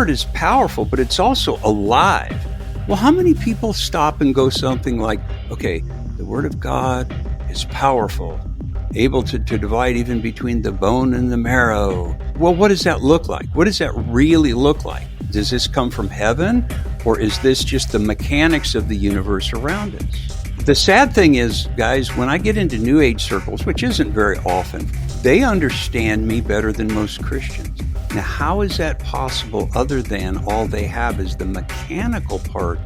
word is powerful, but it's also alive. Well, how many people stop and go something like, okay, the word of God is powerful, able to divide even between the bone and the marrow. Well, what does that look like? What does that really look like? Does this come from heaven, or is this just the mechanics of the universe around us? The sad thing is, guys, when I get into New Age circles, which isn't very often, they understand me better than most Christians. Now, how is that possible other than all they have is the mechanical part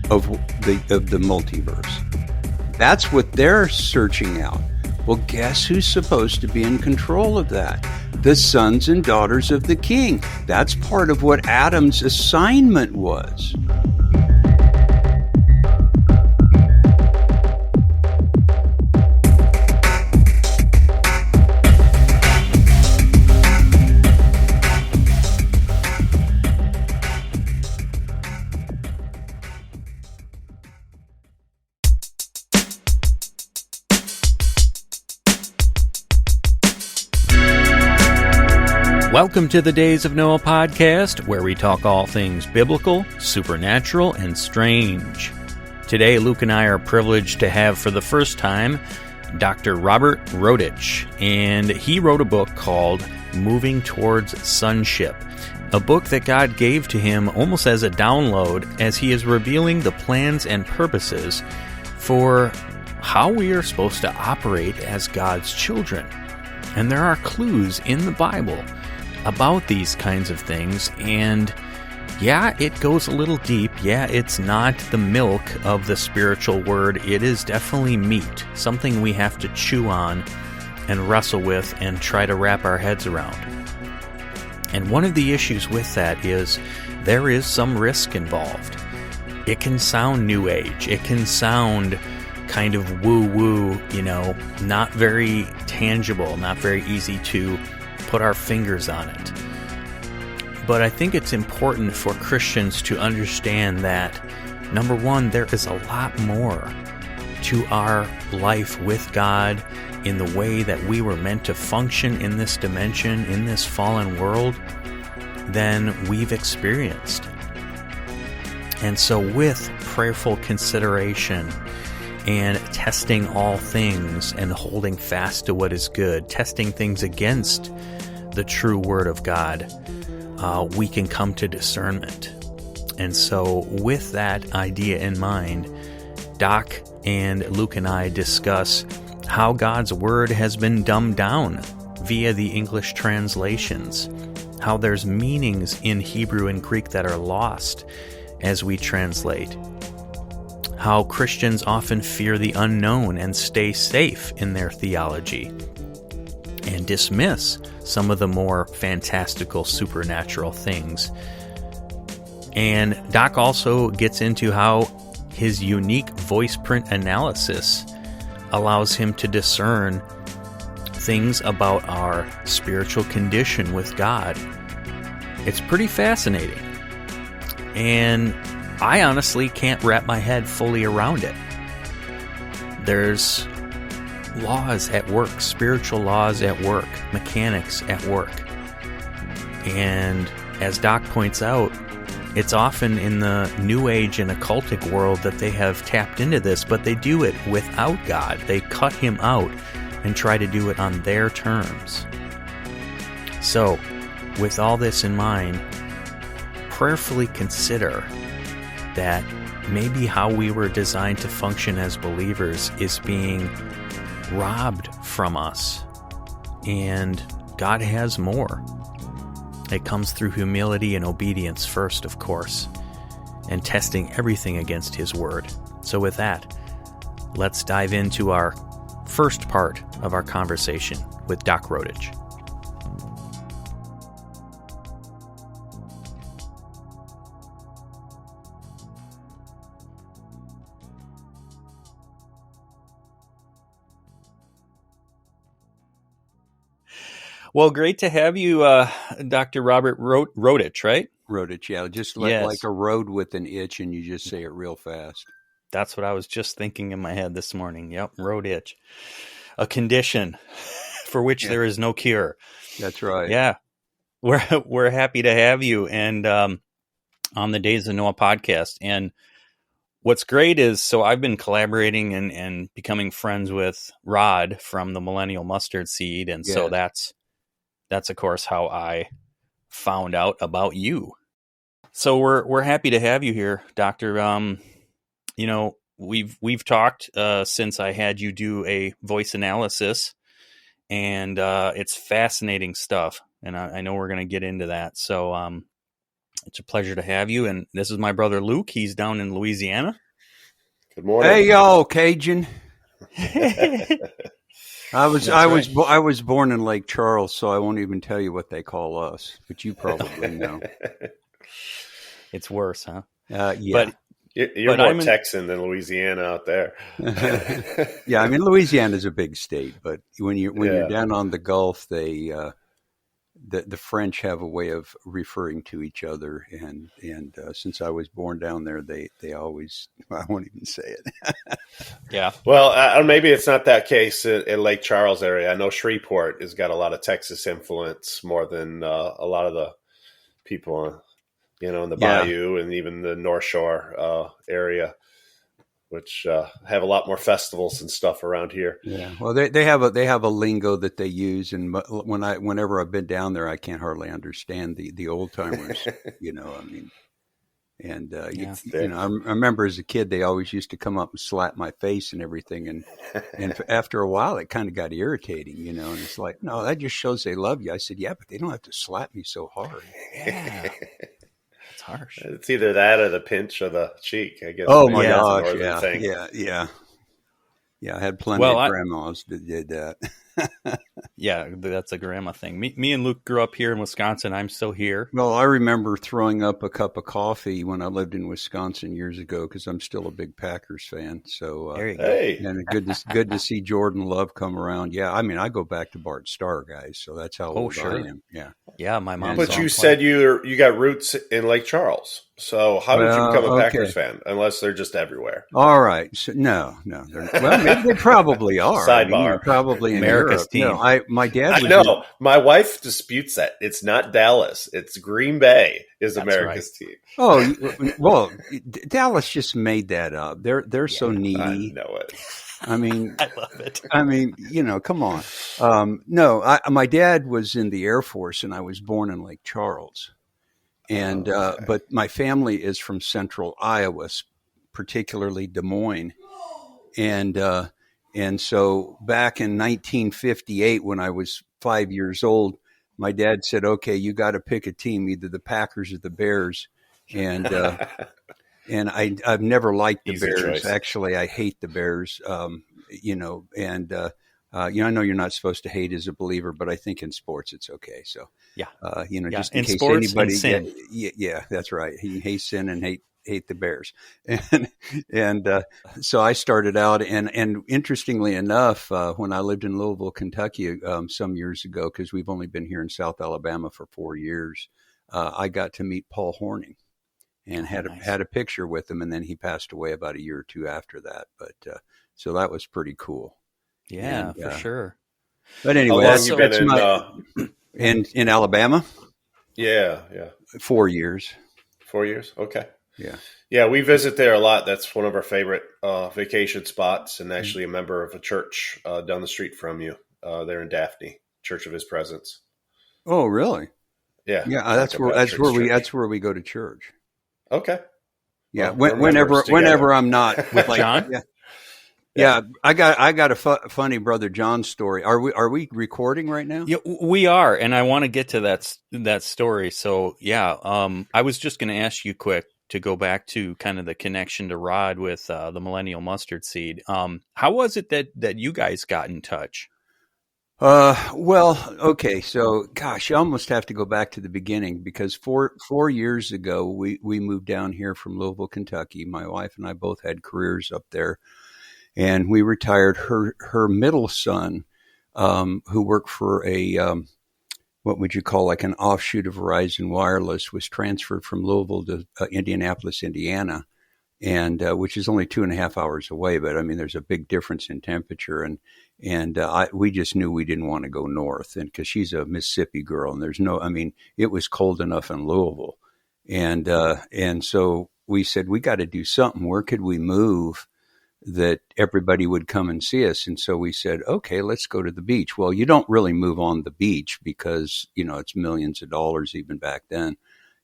of the multiverse? That's what they're searching out. Well, guess who's supposed to be in control of that? The sons and daughters of the king. That's part of what Adam's assignment was. Welcome to the Days of Noah podcast, where we talk all things biblical, supernatural, and strange. Today, Luke and I are privileged to have for the first time Dr. Robert Rodich, and he wrote a book called Moving Towards Sonship, a book that God gave to him almost as a download as he is revealing the plans and purposes for how we are supposed to operate as God's children. And there are clues in the Bible about these kinds of things, and yeah, it goes a little deep. Yeah, it's not the milk of the spiritual word. It is definitely meat, something we have to chew on and wrestle with and try to wrap our heads around. And one of the issues with that is there is some risk involved. It can sound new age. It can sound kind of woo-woo, not very tangible, not very easy to put our fingers on it. But I think it's important for Christians to understand that, number one, there is a lot more to our life with God in the way that we were meant to function in this dimension, in this fallen world, than we've experienced. And so with prayerful consideration and testing all things and holding fast to what is good, testing things against the true Word of God, we can come to discernment. And so with that idea in mind, Doc and Luke and I discuss how God's Word has been dumbed down via the English translations, how there's meanings in Hebrew and Greek that are lost as we translate, how Christians often fear the unknown and stay safe in their theology, and dismiss some of the more fantastical supernatural things. And Doc also gets into how his unique voice print analysis allows him to discern things about our spiritual condition with God. It's pretty fascinating. And I honestly can't wrap my head fully around it. There's laws at work, spiritual laws at work, mechanics at work. And as Doc points out, it's often in the New Age and occultic world that they have tapped into this, but they do it without God. They cut him out and try to do it on their terms. So, with all this in mind, prayerfully consider that maybe how we were designed to function as believers is being robbed from us, and God has more. It comes through humility and obedience first, of course, and testing everything against His Word. So with that, let's dive into our first part of our conversation with Doc Rodich. Well, great to have you, Dr. Robert Rodich, right? Rodich, yeah. Just Yes. like a road with an itch, and you just say it real fast. That's what I was just thinking in my head this morning. Yep, road itch. A condition for which there is no cure. That's right. Yeah. we're happy to have you and on the Days of Noah podcast. And what's great is, so I've been collaborating and becoming friends with Rod from the Millennial Mustard Seed, and so that's of course how I found out about you. So we're happy to have you here, Doctor. We've talked since I had you do a voice analysis, and it's fascinating stuff. And I know we're going to get into that. So it's a pleasure to have you. And this is my brother Luke. He's down in Louisiana. Good morning. Hey, yo, Cajun. I was born in Lake Charles, so I won't even tell you what they call us, but you probably know. It's worse, huh? Yeah. But you're more Texan than Louisiana out there. Yeah, I mean, Louisiana's a big state, but when you're down on the Gulf, the French have a way of referring to each other, and since I was born down there, they always, I won't even say it. Yeah. Well, maybe it's not that case in Lake Charles area. I know Shreveport has got a lot of Texas influence more than a lot of the people, in the Bayou and even the North Shore area, which have a lot more festivals and stuff around here. Yeah, well, they have a lingo that they use, and whenever I've been down there, I can't hardly understand the old timers. I mean, and I remember as a kid, they always used to come up and slap my face and everything, and after a while, it kind of got irritating, and it's like, no, that just shows they love you. I said, yeah, but they don't have to slap me so hard. Yeah. Harsh. It's either that or the pinch of the cheek, I guess. Oh my gosh, yeah. I had plenty of grandmas that did that. Yeah, that's a grandma thing. Me and Luke grew up here in Wisconsin. I'm still here. Well, I remember throwing up a cup of coffee when I lived in Wisconsin years ago because I'm still a big Packers fan. So there you go. Hey. And good to see Jordan Love come around. Yeah, I mean, I go back to Bart Starr, guys. So that's how old I am. Yeah, my mom. But you said you got roots in Lake Charles. So how did you become a Packers fan? Unless they're just everywhere. All right. So, no. Maybe they probably are. Sidebar. Probably in America's Europe. team. No, my dad. No, my wife disputes that. It's not Dallas. It's Green Bay is America's team. Oh, well, Dallas just made that up. They're so needy. I know it. I mean, I love it. I mean, come on. No, my dad was in the Air Force, and I was born in Lake Charles. And but my family is from central Iowa, particularly Des Moines. And so back in 1958, when I was 5 years old, my dad said, "Okay, you got to pick a team, either the Packers or the Bears." And and I've never liked the Easy Bears. choice. Actually, I hate the Bears. I know you're not supposed to hate as a believer, but I think in sports it's okay. So just in case sports anybody, and sin. Yeah, that's right. He hates sin and hate the Bears, and so I started out, and interestingly enough, when I lived in Louisville, Kentucky, some years ago, because we've only been here in South Alabama for 4 years, I got to meet Paul Hornung. And had a picture with him, and then he passed away about a year or two after that. But so that was pretty cool. Yeah, for sure. But anyway, How long you been in Alabama? Yeah. 4 years. 4 years? Okay. Yeah, we visit there a lot. That's one of our favorite vacation spots, and actually a member of a church down the street from you there in Daphne, Church of His Presence. Oh, really? Yeah. That's where we go to church. Okay. Yeah, well, whenever I'm not with John. Yeah, I got a funny Brother John story. Are we recording right now? Yeah, we are, and I want to get to that story. So I was just going to ask you quick to go back to kind of the connection to Rod with the Millennial Mustard Seed. How was it that you guys got in touch? Well, okay. So, gosh, you almost have to go back to the beginning because four years ago, we moved down here from Louisville, Kentucky. My wife and I both had careers up there, and we retired. Her middle son, who worked for a, what would you call like an offshoot of Verizon Wireless, was transferred from Louisville to Indianapolis, Indiana. and which is only 2.5 hours away. But I mean, there's a big difference in temperature, and we just knew we didn't want to go north, and because she's a Mississippi girl, and I mean, it was cold enough in Louisville, and so we said we got to do something. Where could we move that everybody would come and see us? And so we said, okay, let's go to the beach. Well, you don't really move on the beach because, it's millions of dollars even back then.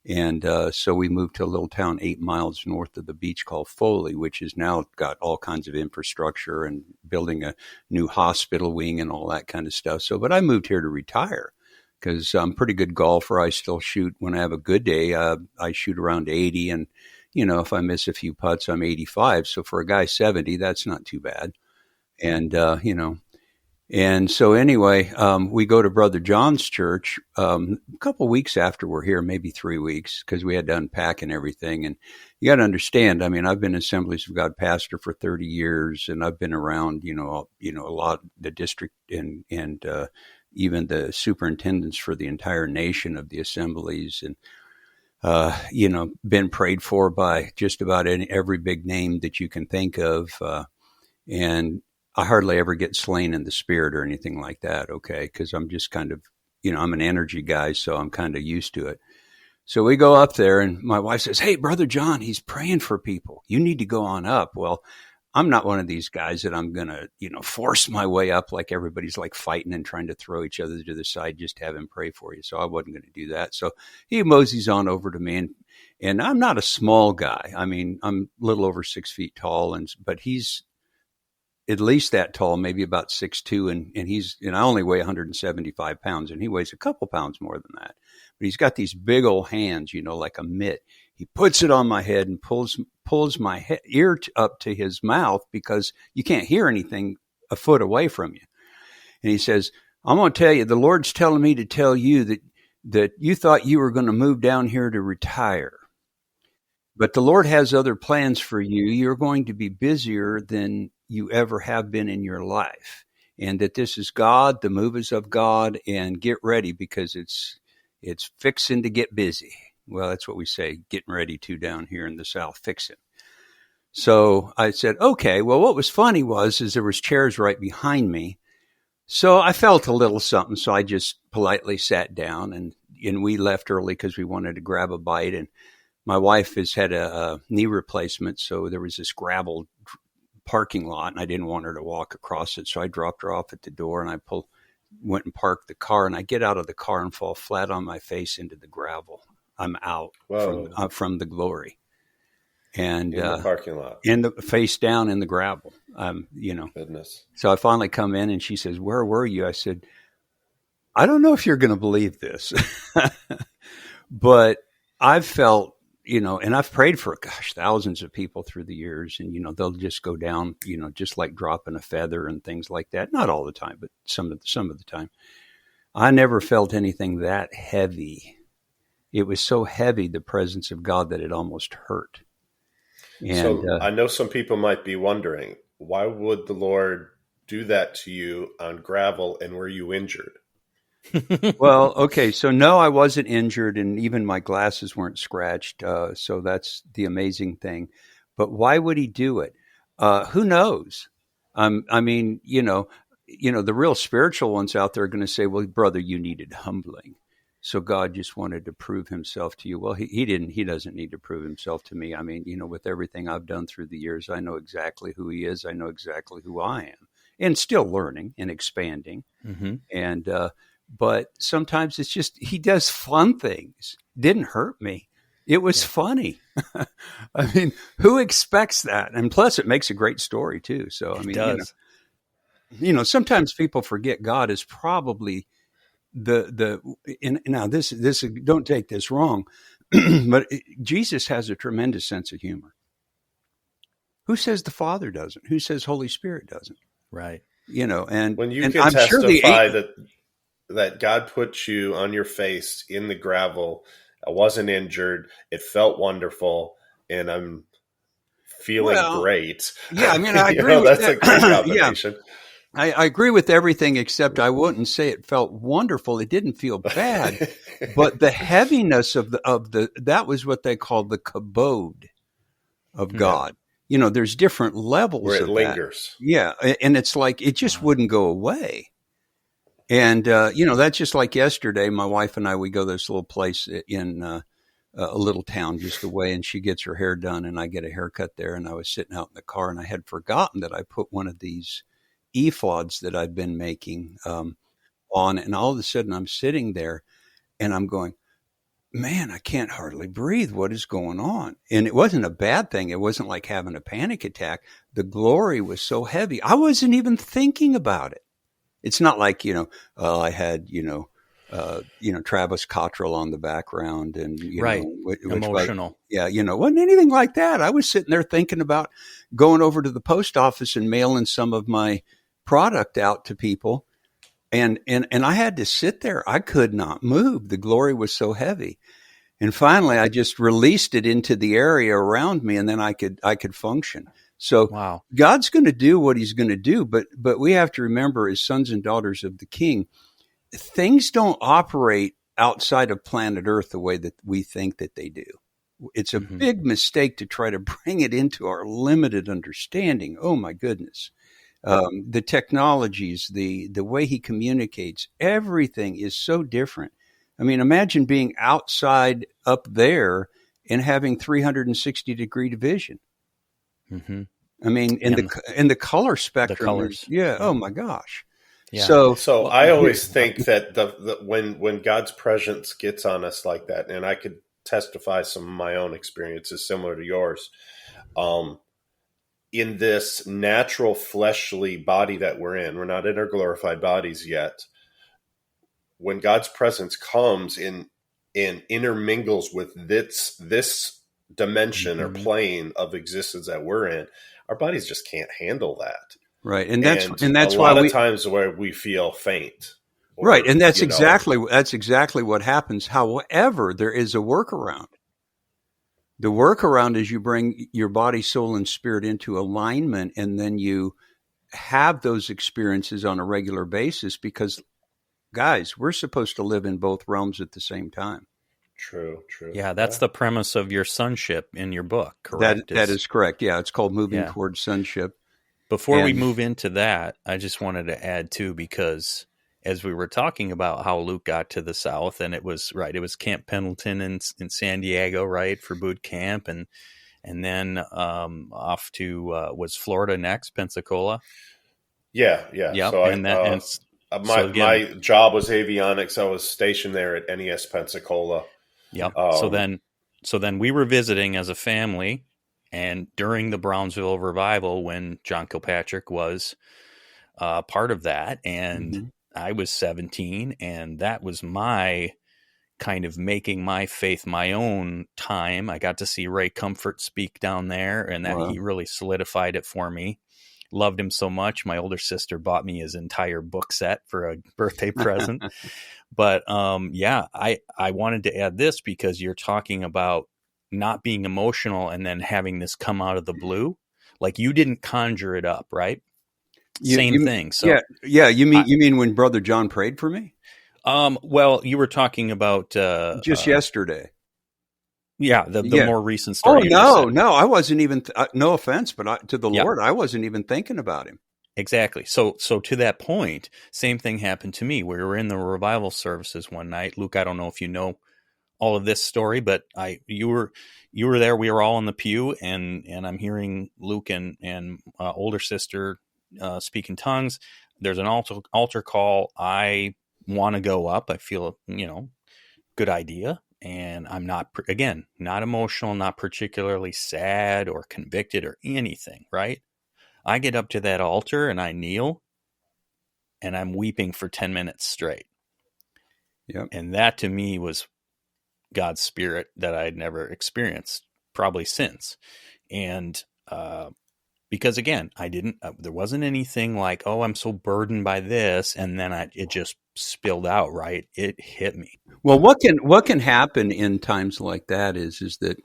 And so we moved to a little town 8 miles north of the beach called Foley, which has now got all kinds of infrastructure and building a new hospital wing and all that kind of stuff. So, but I moved here to retire because I'm a pretty good golfer. I still shoot when I have a good day. I shoot around 80, and if I miss a few putts, I'm 85. So for a guy 70, that's not too bad. And, and so anyway, we go to Brother John's church a couple of weeks after we're here, maybe 3 weeks, because we had to unpack and everything. And you got to understand, I mean, I've been Assemblies of God pastor for 30 years, and I've been around, a lot, the district and even the superintendents for the entire nation of the assemblies, and been prayed for by just about every big name that you can think of. And I hardly ever get slain in the spirit or anything like that. Okay. Cause I'm just kind of, I'm an energy guy, so I'm kind of used to it. So we go up there, and my wife says, "Hey, Brother John, he's praying for people. You need to go on up." Well, I'm not one of these guys that I'm going to, force my way up like everybody's like fighting and trying to throw each other to the side just to have him pray for you. So I wasn't going to do that. So he moseys on over to me, and I'm not a small guy. I mean, I'm a little over 6 feet tall, but he's at least that tall, maybe about 6'2", and I only weigh 175 pounds, and he weighs a couple pounds more than that. But he's got these big old hands, like a mitt. He puts it on my head and pulls my ear up to his mouth, because you can't hear anything a foot away from you. And he says, "I'm going to tell you, the Lord's telling me to tell you that you thought you were going to move down here to retire. But the Lord has other plans for you. You're going to be busier than you ever have been in your life. And that this is God, the move is of God, and get ready, because it's fixing to get busy." Well, that's what we say, getting ready to down here in the South, fixing. So I said, okay. Well, what was funny is there was chairs right behind me. So I felt a little something. So I just politely sat down, and we left early because we wanted to grab a bite. And my wife has had a knee replacement. So there was this gravel parking lot, and I didn't want her to walk across it. So I dropped her off at the door, and I went and parked the car, and I get out of the car and fall flat on my face into the gravel. I'm out from the glory, and in the parking lot, face down in the gravel. Goodness. So I finally come in, and she says, "Where were you?" I said, "I don't know if you're going to believe this, but I've felt, and I've prayed for, thousands of people through the years, and they'll just go down, just like dropping a feather and things like that. Not all the time, but some of the time. I never felt anything that heavy. It was so heavy, the presence of God, that it almost hurt." And so I know some people might be wondering, why would the Lord do that to you on gravel, and were you injured? Well, okay. So no, I wasn't injured, and even my glasses weren't scratched. So that's the amazing thing. But why would he do it? Who knows? I mean, the real spiritual ones out there are going to say, "Well, brother, you needed humbling. So God just wanted to prove himself to you." Well, he didn't. He doesn't need to prove himself to me. I mean, with everything I've done through the years, I know exactly who he is. I know exactly who I am, and still learning and expanding. Mm-hmm. And but sometimes it's just he does fun things. Didn't hurt me. It was funny. I mean, who expects that? And plus, it makes a great story too. So I mean, it does. Sometimes people forget God is probably now this don't take this wrong, but Jesus has a tremendous sense of humor. Who says the Father doesn't? Who says Holy Spirit doesn't? Right. And when you can testify that God put you on your face in the gravel, I wasn't injured, it felt wonderful, and I'm feeling great. Yeah, I mean, I agree. That's a great combination. Yeah. I agree with everything, except I wouldn't say it felt wonderful. It didn't feel bad, but the heaviness of that was what they called the kabod. of God. You know, there's different levels where it of lingers. that. Yeah. And it's like, it just wouldn't go away. And, you know, that's just like yesterday, my wife and I, we go to this little place in a little town just away, and she gets her hair done and I get a haircut there. And I was sitting out in the car and I had forgotten that I put one of these ephods that I've been making on. And all of a sudden I'm sitting there and I'm going, man, I can't hardly breathe. What is going on? And it wasn't a bad thing. It wasn't like having a panic attack. The glory was so heavy. I wasn't even thinking about it. It's not like, you know, I had, Travis Cottrell on the background and, right. Which emotional. Wasn't anything like that. I was sitting there thinking about going over to the post office and mailing some of my product out to people. And I had to sit there. I could not move. The glory was so heavy. And finally, I just released it into the area around me, and then I could function. So wow. God's going to do what he's going to do. But we have to remember, as sons and daughters of the King, things don't operate outside of planet Earth the way that we think that they do. It's a big mistake to try to bring it into our limited understanding. Oh, my goodness. The technologies, the way he communicates, everything is so different. I mean, imagine being outside up there and having 360-degree vision. Mm-hmm. I mean, in the color spectrum, the colors. Oh my gosh. Yeah. So I always think that when God's presence gets on us like that, and I could testify some of my own experiences similar to yours, in this natural fleshly body that we're not in our glorified bodies yet. When God's presence comes in and intermingles with this dimension or plane of existence that we're in, our bodies just can't handle that. Right. And that's a why lot of times where we feel faint. Right. And that's exactly what happens. However, there is a workaround. The workaround is you bring your body, soul, and spirit into alignment, and then you have those experiences on a regular basis because, guys, we're supposed to live in both realms at the same time. True. Yeah, that's the premise of your sonship in your book, correct? That is correct. Yeah, it's called Moving Towards Sonship. Before we move into that, I just wanted to add, too, because as we were talking about how Luke got to the South, and it was Camp Pendleton in San Diego, right, for boot camp, and then off to, was Florida next, Pensacola? Yeah. Yep. So my job was avionics. I was stationed there at NES Pensacola. Yep. So then we were visiting as a family, and during the Brownsville revival, when John Kilpatrick was part of that, and I was 17, and that was my kind of making my faith my own time. I got to see Ray Comfort speak down there, and that he really solidified it for me. Loved him so much. My older sister bought me his entire book set for a birthday present. But I wanted to add this because you're talking about not being emotional and then having this come out of the blue. Like you didn't conjure it up, right? Same thing. So You mean when Brother John prayed for me? Well, you were talking about just yesterday. Yeah, the more recent story. Oh no, I wasn't even. No offense, but to the Lord, I wasn't even thinking about him. Exactly. So to that point, same thing happened to me. We were in the revival services one night. Luke, I don't know if you know all of this story, but you were there. We were all in the pew, and I'm hearing Luke and older sister speak in tongues. There's an altar call. I want to go up. I feel good idea. And I'm not emotional, not particularly sad or convicted or anything, right? I get up to that altar and I kneel and I'm weeping for 10 minutes straight. Yep. And that to me was God's spirit that I'd never experienced probably since. And because again, there wasn't anything like, oh, I'm so burdened by this. And then it just spilled out, right? It hit me. Well, what can happen in times like that is that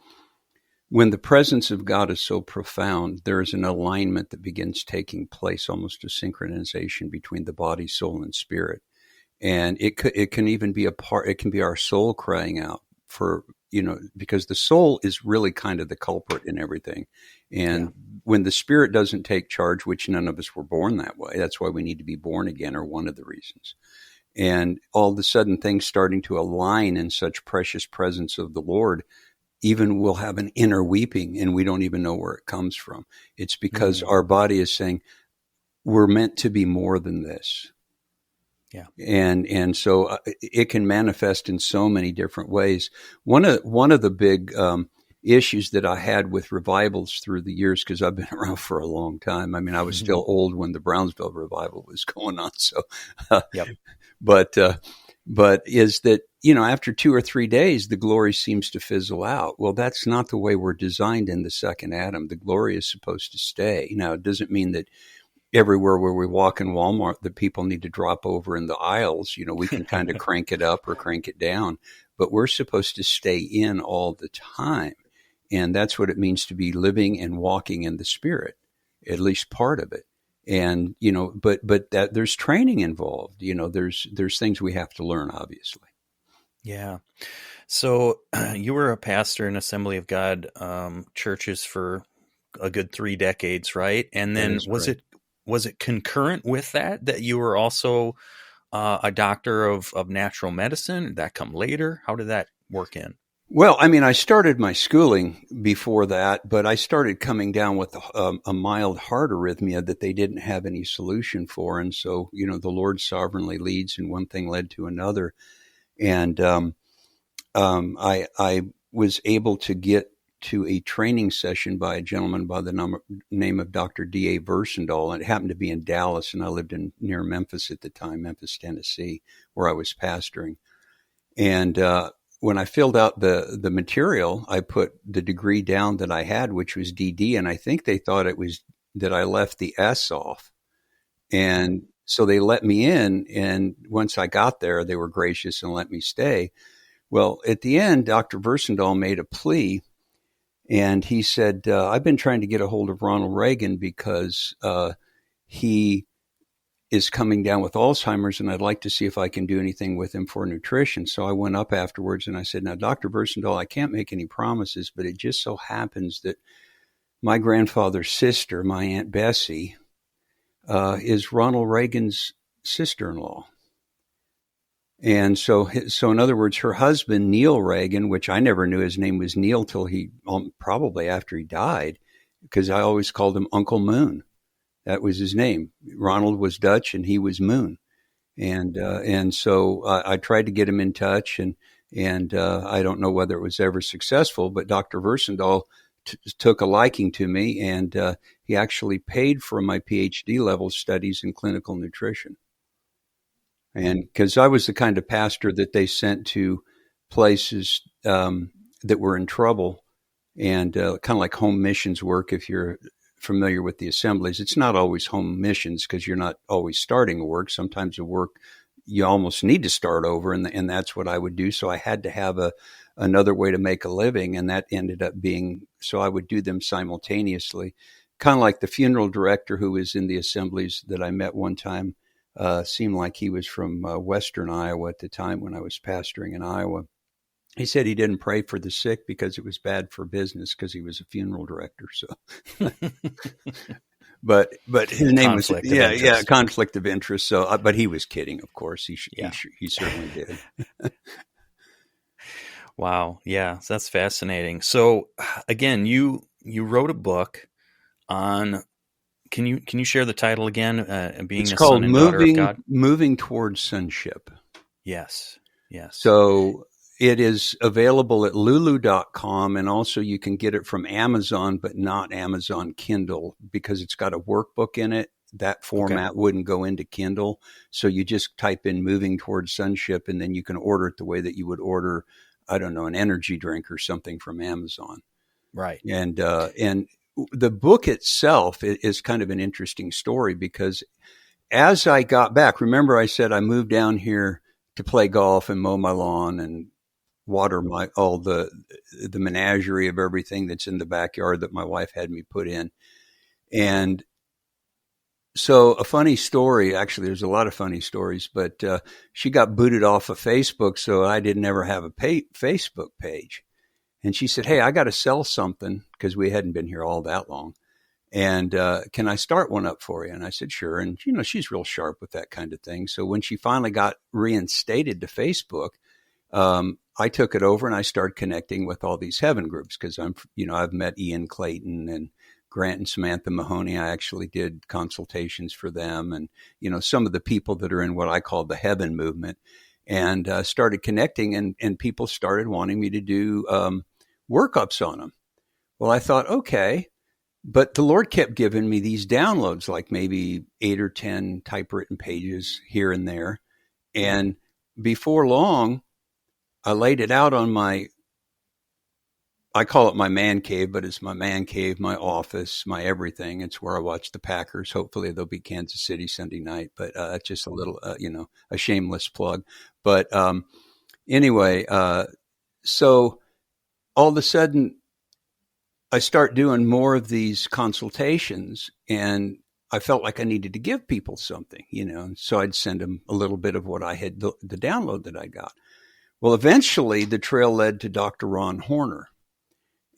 when the presence of God is so profound, there is an alignment that begins taking place, almost a synchronization between the body, soul, and spirit. And it can even be it can be our soul crying out for, because the soul is really kind of the culprit in everything. And when the spirit doesn't take charge, which none of us were born that way, that's why we need to be born again, or one of the reasons. And all of a sudden things starting to align in such precious presence of the Lord, even we'll have an inner weeping and we don't even know where it comes from. It's because our body is saying we're meant to be more than this. Yeah. And so it can manifest in so many different ways. One of the big issues that I had with revivals through the years, because I've been around for a long time. I mean, I was still old when the Brownsville revival was going on. So, but is that, after 2 or 3 days, the glory seems to fizzle out. Well, that's not the way we're designed in the second Adam. The glory is supposed to stay. Now, it doesn't mean that everywhere where we walk in Walmart, the people need to drop over in the aisles. We can kind of crank it up or crank it down, but we're supposed to stay in all the time. And that's what it means to be living and walking in the Spirit, at least part of it. And, but that there's training involved, there's things we have to learn, obviously. Yeah. So you were a pastor in Assembly of God churches for a good 3 decades, right? And then was it concurrent with that you were also a doctor of natural medicine? Did that come later? How did that work in? Well, I mean, I started my schooling before that, but I started coming down with a mild heart arrhythmia that they didn't have any solution for. And so, the Lord sovereignly leads, and one thing led to another. And I was able to get to a training session by a gentleman by the name of Dr. D.A. Versendahl, and it happened to be in Dallas, and I lived near Memphis at the time, Memphis, Tennessee, where I was pastoring. And when I filled out the material, I put the degree down that I had, which was DD, and I think they thought it was that I left the S off. And so they let me in, and once I got there, they were gracious and let me stay. Well, at the end, Dr. Versendahl made a plea, and he said, I've been trying to get a hold of Ronald Reagan because he is coming down with Alzheimer's, and I'd like to see if I can do anything with him for nutrition. So I went up afterwards and I said, now, Dr. Versendahl, I can't make any promises, but it just so happens that my grandfather's sister, my Aunt Bessie, is Ronald Reagan's sister-in-law. And so in other words, her husband, Neil Reagan, which I never knew his name was Neil till probably after he died, because I always called him Uncle Moon. That was his name. Ronald was Dutch and he was Moon. And so I tried to get him in touch, and I don't know whether it was ever successful, but Dr. Versendahl took a liking to me, and he actually paid for my PhD level studies in clinical nutrition. And because I was the kind of pastor that they sent to places that were in trouble, and kind of like home missions work, if you're familiar with the assemblies. It's not always home missions because you're not always starting a work. Sometimes a work you almost need to start over, and that's what I would do. So I had to have another way to make a living, and that ended up being, so I would do them simultaneously. Kind of like the funeral director who was in the assemblies that I met one time, seemed like he was from Western Iowa at the time when I was pastoring in Iowa. He said he didn't pray for the sick because it was bad for business because he was a funeral director. So, but his name was conflict of interest. So, but he was kidding, of course. He certainly did. Wow, yeah, that's fascinating. So, again, you wrote a book on. Can you share the title again? Being a son and daughter of God. Moving Towards Sonship. Yes. So it is available at lulu.com, and also you can get it from Amazon, but not Amazon Kindle, because it's got a workbook in it. That format wouldn't go into Kindle. So you just type in Moving Towards Sonship, and then you can order it the way that you would order, I don't know, an energy drink or something from Amazon. Right. And the book itself is kind of an interesting story, because as I got back, remember I said I moved down here to play golf and mow my lawn and water all the menagerie of everything that's in the backyard that my wife had me put in. And so a funny story, actually there's a lot of funny stories, but she got booted off of Facebook, so I didn't ever have a Facebook page. And she said, "Hey, I got to sell something," because we hadn't been here all that long. "And can I start one up for you?" And I said, "Sure." And, she's real sharp with that kind of thing. So when she finally got reinstated to Facebook, I took it over and I started connecting with all these heaven groups because I've met Ian Clayton and Grant and Samantha Mahoney. I actually did consultations for them and, some of the people that are in what I call the heaven movement, and started connecting, and people started wanting me to do workups on them. Well, I thought, okay. But the Lord kept giving me these downloads, like maybe 8 or 10 typewritten pages here and there. And before long, I laid it out on I call it my man cave, but it's my man cave, my office, my everything. It's where I watch the Packers. Hopefully they'll beat Kansas City Sunday night, but it's just a little, a shameless plug. But anyway, so all of a sudden, I start doing more of these consultations, and I felt like I needed to give people something, so I'd send them a little bit of what I had, the download that I got. Well, eventually the trail led to Dr. Ron Horner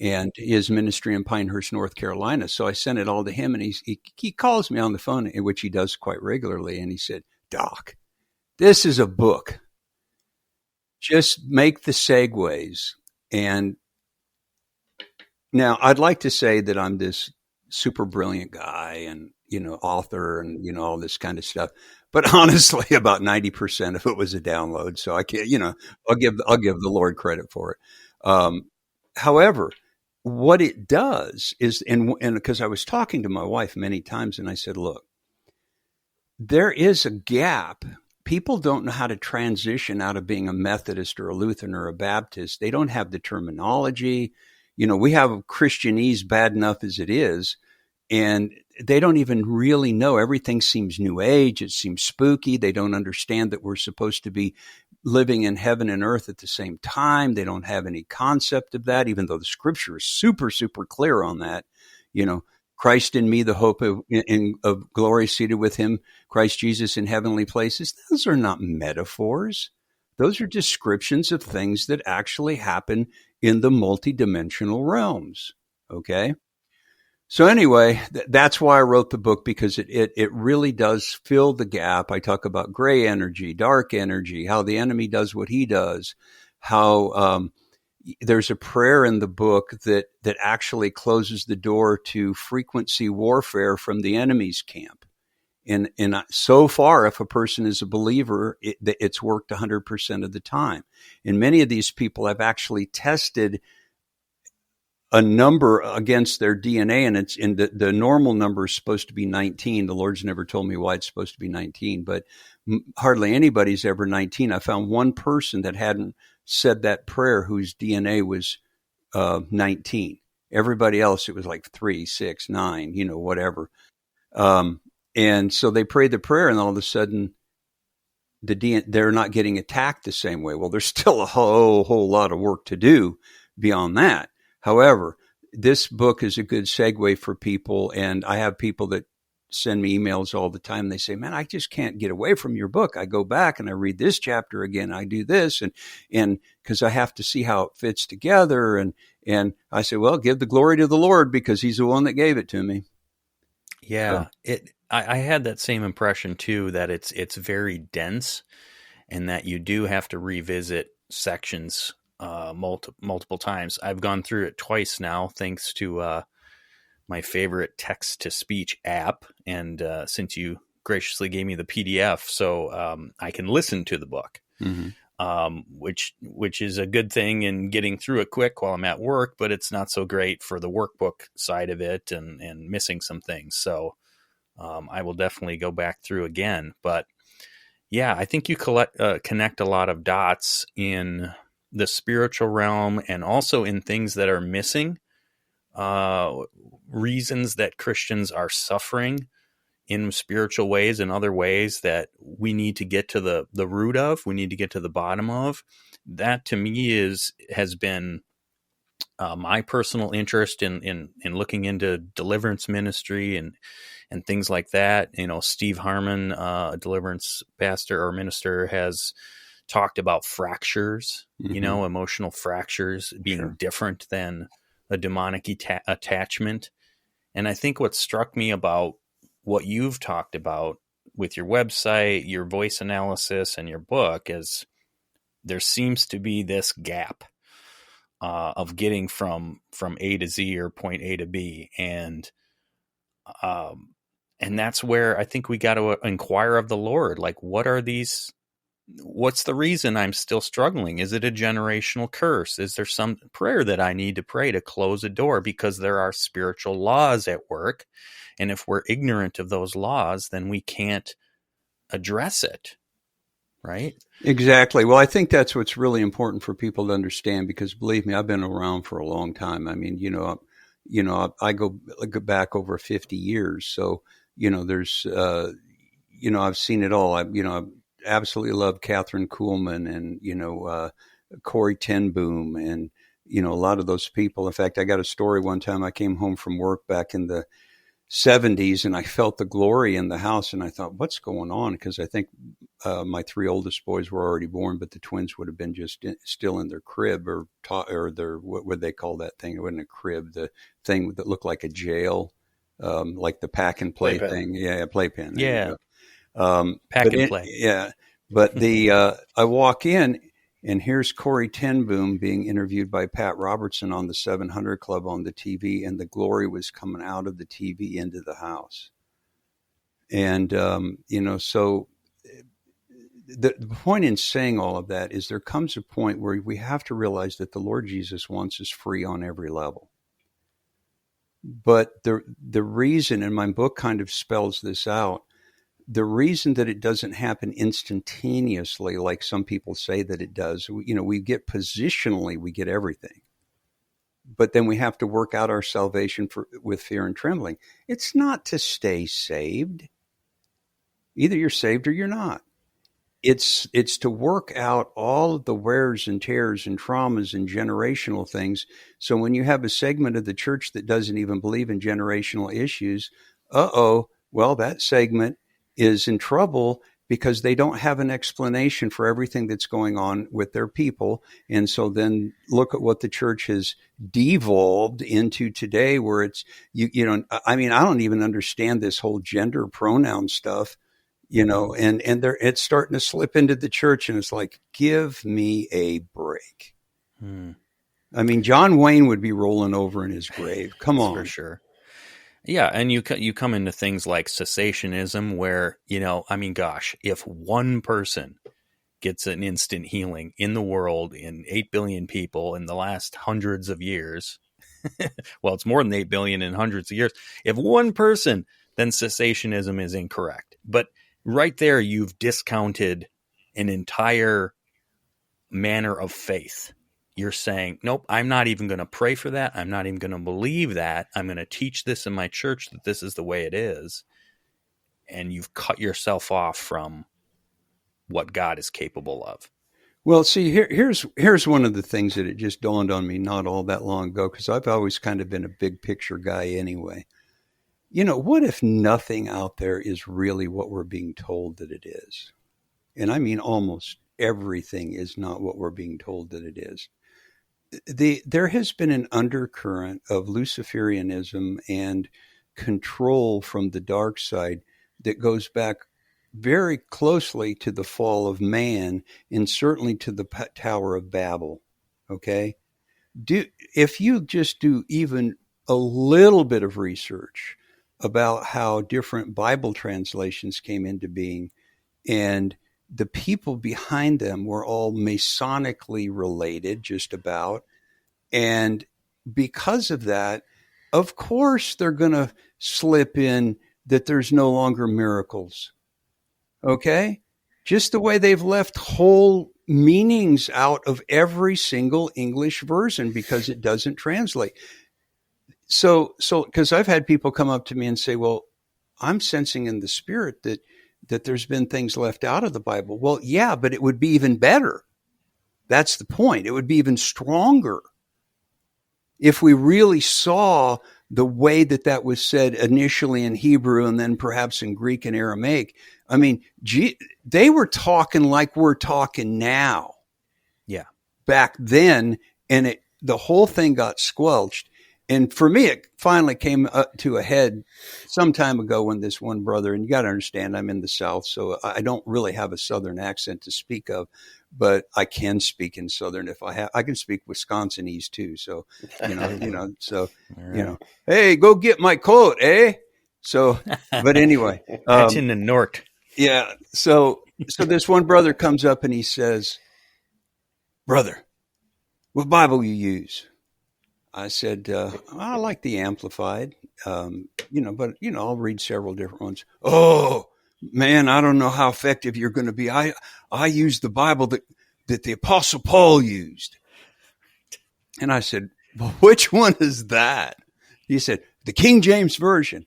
and his ministry in Pinehurst, North Carolina. So I sent it all to him, and he calls me on the phone, which he does quite regularly. And he said, "Doc, this is a book. Just make the segues." And now I'd like to say that I'm this super brilliant guy and, author and, all this kind of stuff. But honestly, about 90% of it was a download. So I can't, I'll give the Lord credit for it. However, what it does is, and because I was talking to my wife many times, and I said, look, there is a gap. People don't know how to transition out of being a Methodist or a Lutheran or a Baptist. They don't have the terminology. We have Christianese bad enough as it is, and they don't even really know. Everything seems new age. It seems spooky. They don't understand that we're supposed to be living in heaven and earth at the same time. They don't have any concept of that, even though the scripture is super, super clear on that. Christ in me, the hope of glory, seated with him, Christ Jesus in heavenly places. Those are not metaphors. Those are descriptions of things that actually happen in the multidimensional realms. Okay. So anyway, that's why I wrote the book, because it really does fill the gap. I talk about gray energy, dark energy, how the enemy does what he does, how there's a prayer in the book that actually closes the door to frequency warfare from the enemy's camp. And so far, if a person is a believer, it's worked 100% of the time. And many of these people have actually tested a number against their DNA, and it's in the normal number is supposed to be 19. The Lord's never told me why it's supposed to be 19, but hardly anybody's ever 19. I found one person that hadn't said that prayer whose DNA was 19. Everybody else, it was like 3, 6, 9, whatever. And so they prayed the prayer, and all of a sudden, they're not getting attacked the same way. Well, there's still a whole lot of work to do beyond that. However, this book is a good segue for people, and I have people that send me emails all the time. They say, "Man, I just can't get away from your book. I go back and I read this chapter again. I do this, and because I have to see how it fits together." And I say, "Well, give the glory to the Lord, because he's the one that gave it to me." Yeah, I had that same impression too, that it's very dense, and that you do have to revisit sections multiple times. I've gone through it twice now, thanks to my favorite text-to-speech app, and since you graciously gave me the PDF, so I can listen to the book, which is a good thing in getting through it quick while I'm at work, but it's not so great for the workbook side of it and missing some things. So I will definitely go back through again. But yeah, I think you connect a lot of dots in the spiritual realm, and also in things that are missing, reasons that Christians are suffering in spiritual ways and other ways that we need to get to the root of, we need to get to the bottom of. That to me has been my personal interest in looking into deliverance ministry and things like that. Steve Harmon, a deliverance pastor or minister, has talked about fractures, Mm-hmm. emotional fractures being Sure. different than a demonic attachment. And I think what struck me about what you've talked about with your website, your voice analysis, and your book is there seems to be this gap of getting from A to Z or point A to B, and that's where I think we got to inquire of the Lord, like, what's the reason I'm still struggling? Is it a generational curse? Is there some prayer that I need to pray to close a door? Because there are spiritual laws at work. And if we're ignorant of those laws, then we can't address it. Right? Exactly. Well, I think that's what's really important for people to understand, because believe me, I've been around for a long time. I mean, I go back over 50 years. So, there's, I've seen it all. I absolutely love Catherine Kuhlman and, Corey Ten Boom and, a lot of those people. In fact, I got a story one time. I came home from work back in the 70s and I felt the glory in the house, and I thought, what's going on? Because I think my three oldest boys were already born, but the twins would have been just still in their crib or their, what would they call that thing? It wasn't a crib, the thing that looked like a jail, like the pack and play Playpen. thing. Yeah, playpen. Yeah. Pack and play. Yeah. But I walk in, and here's Corey Ten Boom being interviewed by Pat Robertson on the 700 Club on the TV, and the glory was coming out of the TV into the house. And, so the point in saying all of that is there comes a point where we have to realize that the Lord Jesus wants us free on every level. But the reason, and my book kind of spells this out, the reason that it doesn't happen instantaneously, like some people say that it does, we get positionally, we get everything. But then we have to work out our salvation with fear and trembling. It's not to stay saved. Either you're saved or you're not. It's to work out all of the wears and tears and traumas and generational things. So when you have a segment of the church that doesn't even believe in generational issues, well, that segment is in trouble because they don't have an explanation for everything that's going on with their people. And so then look at what the church has devolved into today, where it's, I don't even understand this whole gender pronoun stuff, and it's starting to slip into the church, and it's like, give me a break. I mean, John Wayne would be rolling over in his grave. Come on. For sure. Yeah, and you come into things like cessationism where, if one person gets an instant healing in the world in 8 billion people in the last hundreds of years, well, it's more than 8 billion in hundreds of years. If one person, then cessationism is incorrect. But right there, you've discounted an entire manner of faith. You're saying, nope, I'm not even going to pray for that. I'm not even going to believe that. I'm going to teach this in my church that this is the way it is. And you've cut yourself off from what God is capable of. Well, see, here's one of the things that it just dawned on me not all that long ago, because I've always kind of been a big picture guy anyway. What if nothing out there is really what we're being told that it is? And I mean, almost everything is not what we're being told that it is. There has been an undercurrent of Luciferianism and control from the dark side that goes back very closely to the fall of man, and certainly to the Tower of Babel. Okay? If you just do even a little bit of research about how different Bible translations came into being, and the people behind them were all Masonically related, just about. And because of that, of course, they're going to slip in that there's no longer miracles. Okay? Just the way they've left whole meanings out of every single English version because it doesn't translate. So, because I've had people come up to me and say, well, I'm sensing in the spirit that there's been things left out of the Bible. Well, yeah, but it would be even better. That's the point. It would be even stronger if we really saw the way that that was said initially in Hebrew and then perhaps in Greek and Aramaic. I mean, they were talking like we're talking now. Yeah. Back then, and the whole thing got squelched. And for me, it finally came up to a head some time ago when this one brother, and you got to understand, I'm in the South, so I don't really have a Southern accent to speak of, but I can speak in Southern if I can speak Wisconsinese too. So, hey, go get my coat, eh? So, but anyway, that's in the North. Yeah. So this one brother comes up and he says, "Brother, what Bible you use?" I said, "I like the Amplified, but I'll read several different ones." "Oh man, I don't know how effective you're going to be. I use the Bible that the Apostle Paul used." And I said, "Well, which one is that?" He said, "The King James Version."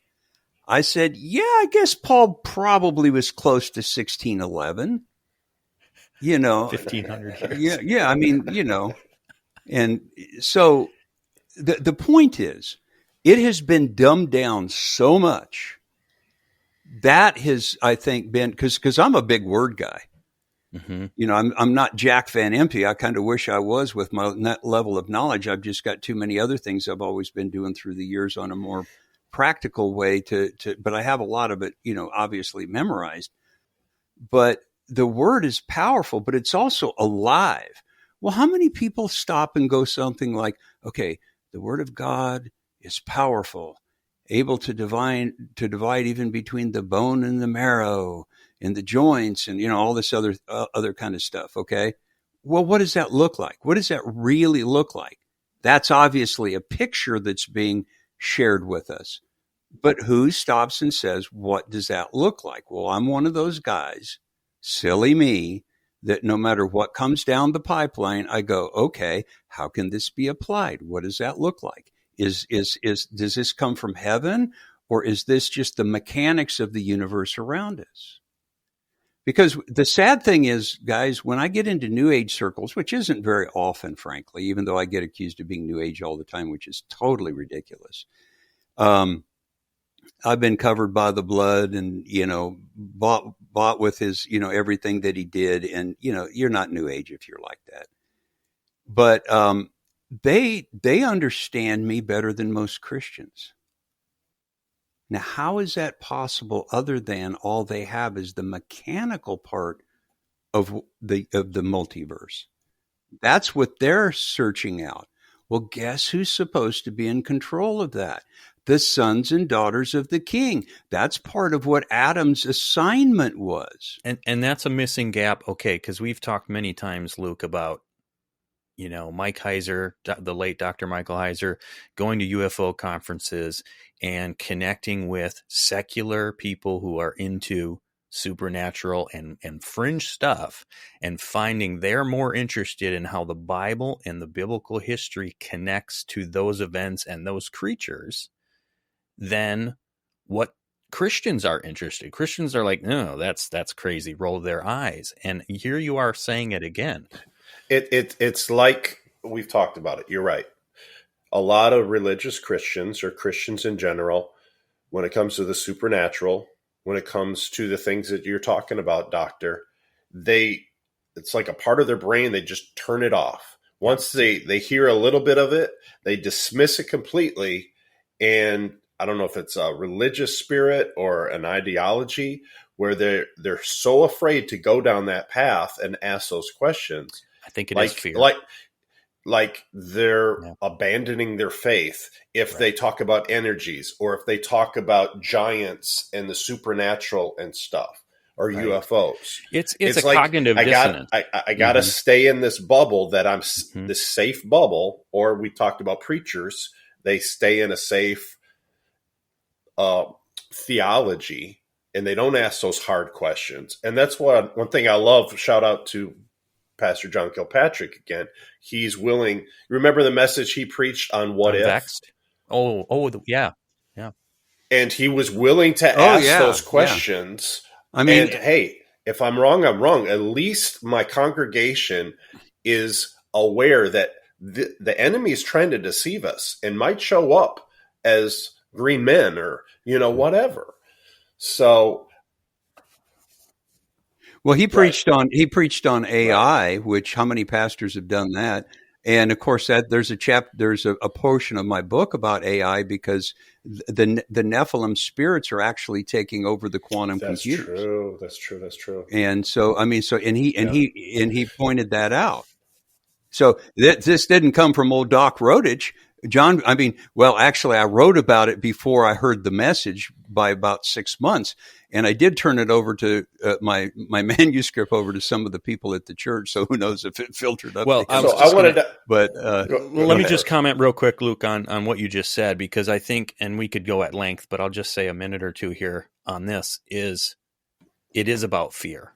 I said, "Yeah, I guess Paul probably was close to 1611. 1500 years. Yeah. I mean, and so the point is, it has been dumbed down so much. That has, I think, been because I'm a big word guy. Mm-hmm. I'm not Jack Van Impe. I kind of wish I was with my level of knowledge. I've just got too many other things I've always been doing through the years on a more practical way but I have a lot of it, obviously memorized. But the word is powerful, but it's also alive. Well, how many people stop and go something like, okay, the word of God is powerful, able to divide even between the bone and the marrow and the joints and, all this other kind of stuff. Okay. Well, what does that look like? What does that really look like? That's obviously a picture that's being shared with us. But who stops and says, what does that look like? Well, I'm one of those guys, silly me, that no matter what comes down the pipeline, I go, okay, how can this be applied? What does that look like? Does this come from heaven, or is this just the mechanics of the universe around us? Because the sad thing is, guys, when I get into New Age circles, which isn't very often, frankly, even though I get accused of being New Age all the time, which is totally ridiculous. I've been covered by the blood and, bought with his, everything that he did. And, you're not New Age if you're like that. But they understand me better than most Christians. Now, how is that possible other than all they have is the mechanical part of the multiverse? That's what they're searching out. Well, guess who's supposed to be in control of that? The sons and daughters of the king. That's part of what Adam's assignment was. And that's a missing gap. Okay, because we've talked many times, Luke, about, Mike Heiser, the late Dr. Michael Heiser, going to UFO conferences and connecting with secular people who are into supernatural and fringe stuff, and finding they're more interested in how the Bible and the biblical history connects to those events and those creatures than what Christians are interested. Christians are like, no, that's crazy, roll their eyes. And here you are saying it again. It's like we've talked about it. You're right. A lot of religious Christians, or Christians in general, when it comes to the supernatural, when it comes to the things that you're talking about, Doctor, it's like a part of their brain, they just turn it off. Once they hear a little bit of it, they dismiss it completely. And I don't know if it's a religious spirit or an ideology where they're so afraid to go down that path and ask those questions. I think it is fear. Like they're abandoning their faith if they talk about energies, or if they talk about giants and the supernatural and stuff, or UFOs. It's a like, cognitive dissonance. I got to stay in this bubble that I'm this safe bubble. Or we talked about preachers. They stay in a safe theology, and they don't ask those hard questions. And that's one thing I love. Shout out to Pastor John Kilpatrick again. He's willing. Remember the message he preached on what if? Vexed? Yeah. And he was willing to ask those questions. I mean, and hey, if I'm wrong, I'm wrong. At least my congregation is aware that the enemy is trying to deceive us and might show up as green men or, whatever. So, well, he preached on AI, right. which how many pastors have done that? And of course, that there's a portion of my book about AI because the Nephilim spirits are actually taking over the quantum That's computers. true. That's true. That's true. And so, I mean, Yeah. he pointed that out. So this didn't come from old Doc Rodich. John, I mean, well, actually, I wrote about it before I heard the message by about 6 months. And I did turn it over to my manuscript over to some of the people at the church. So who knows if it filtered up Well, to him. I was So just I wanted gonna, to. But let me just comment real quick, Luke, on what you just said, because I think, and we could go at length, but I'll just say a minute or two here on this, it is about fear.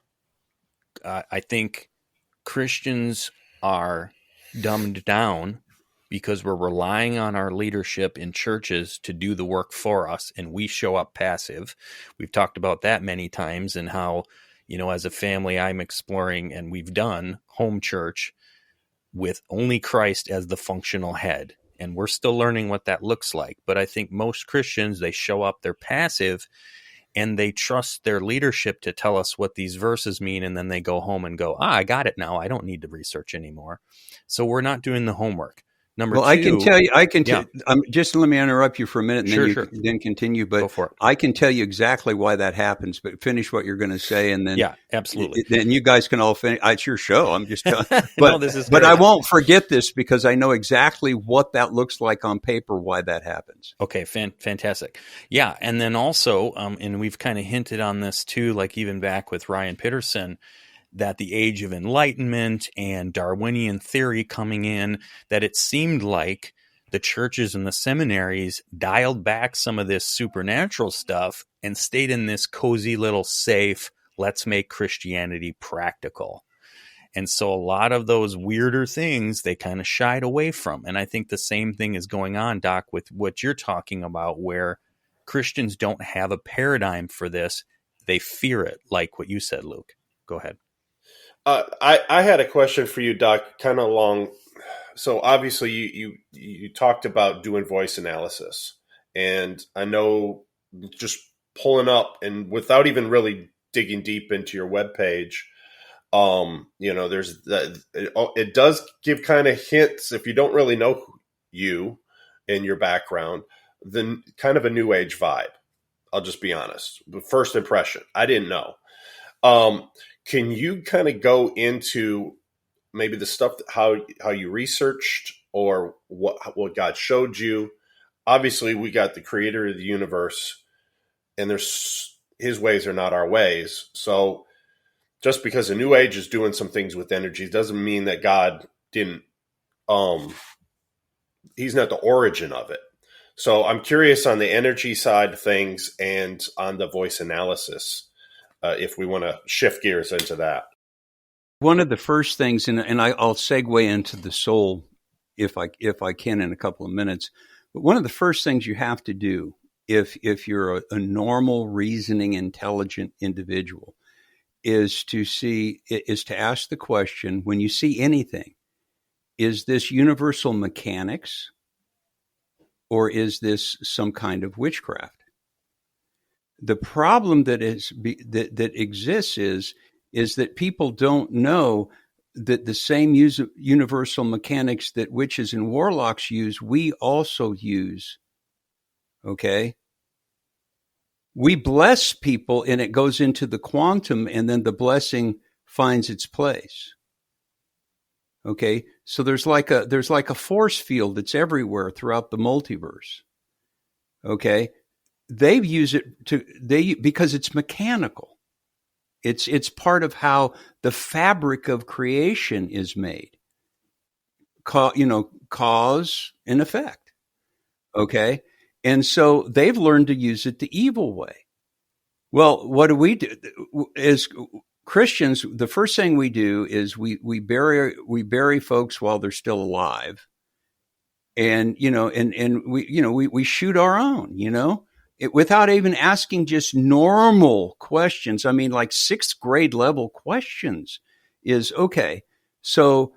I think Christians are dumbed down because we're relying on our leadership in churches to do the work for us, and we show up passive. We've talked about that many times, and how, as a family, I'm exploring, and we've done home church with only Christ as the functional head. And we're still learning what that looks like. But I think most Christians, they show up, they're passive, and they trust their leadership to tell us what these verses mean. And then they go home and go, I got it now. I don't need to research anymore. So we're not doing the homework. Number well, two. I can tell you, Yeah. just let me interrupt you for a minute and Sure, then sure. then continue. Go But for it. I can tell you exactly why that happens, but finish what you're going to say. And then, Yeah, absolutely. Then you guys can all finish. It's your show. I'm just telling No, but, this is but great. I won't forget this because I know exactly what that looks like on paper, why that happens. Okay, fantastic. Yeah, and then also, and we've kind of hinted on this too, like even back with Ryan Pitterson, that the age of enlightenment and Darwinian theory coming in, that it seemed like the churches and the seminaries dialed back some of this supernatural stuff and stayed in this cozy little safe, let's make Christianity practical. And so a lot of those weirder things they kind of shied away from. And I think the same thing is going on, Doc, with what you're talking about, where Christians don't have a paradigm for this. They fear it, like what you said, Luke. Go ahead. I had a question for you, Doc, kind of long. So obviously you talked about doing voice analysis, and I know just pulling up and without even really digging deep into your webpage, there's that it does give kind of hints if you don't really know you and your background, then kind of a new age vibe. I'll just be honest. The first impression, I didn't know. Can you kind of go into maybe the stuff how you researched or what God showed you? Obviously, we got the creator of the universe, and his ways are not our ways. So just because a new age is doing some things with energy doesn't mean that God didn't, he's not the origin of it. So I'm curious on the energy side of things and on the voice analysis, if we want to shift gears into that. One of the first things, and I'll segue into the soul if I can in a couple of minutes. But one of the first things you have to do if you're a normal, reasoning, intelligent individual is to ask the question, when you see anything, is this universal mechanics or is this some kind of witchcraft? The problem that exists is that people don't know that the same universal mechanics that witches and warlocks use, we also use. Okay? We bless people and it goes into the quantum and then the blessing finds its place. Okay? So there's like a force field that's everywhere throughout the multiverse. Okay? They use it because it's mechanical. It's part of how the fabric of creation is made. Cause and effect. Okay? And so they've learned to use it the evil way. Well, what do we do? As Christians, the first thing we do is we bury folks while they're still alive. And we shoot our own, without even asking just normal questions. I mean, like 6th grade level questions is, okay, so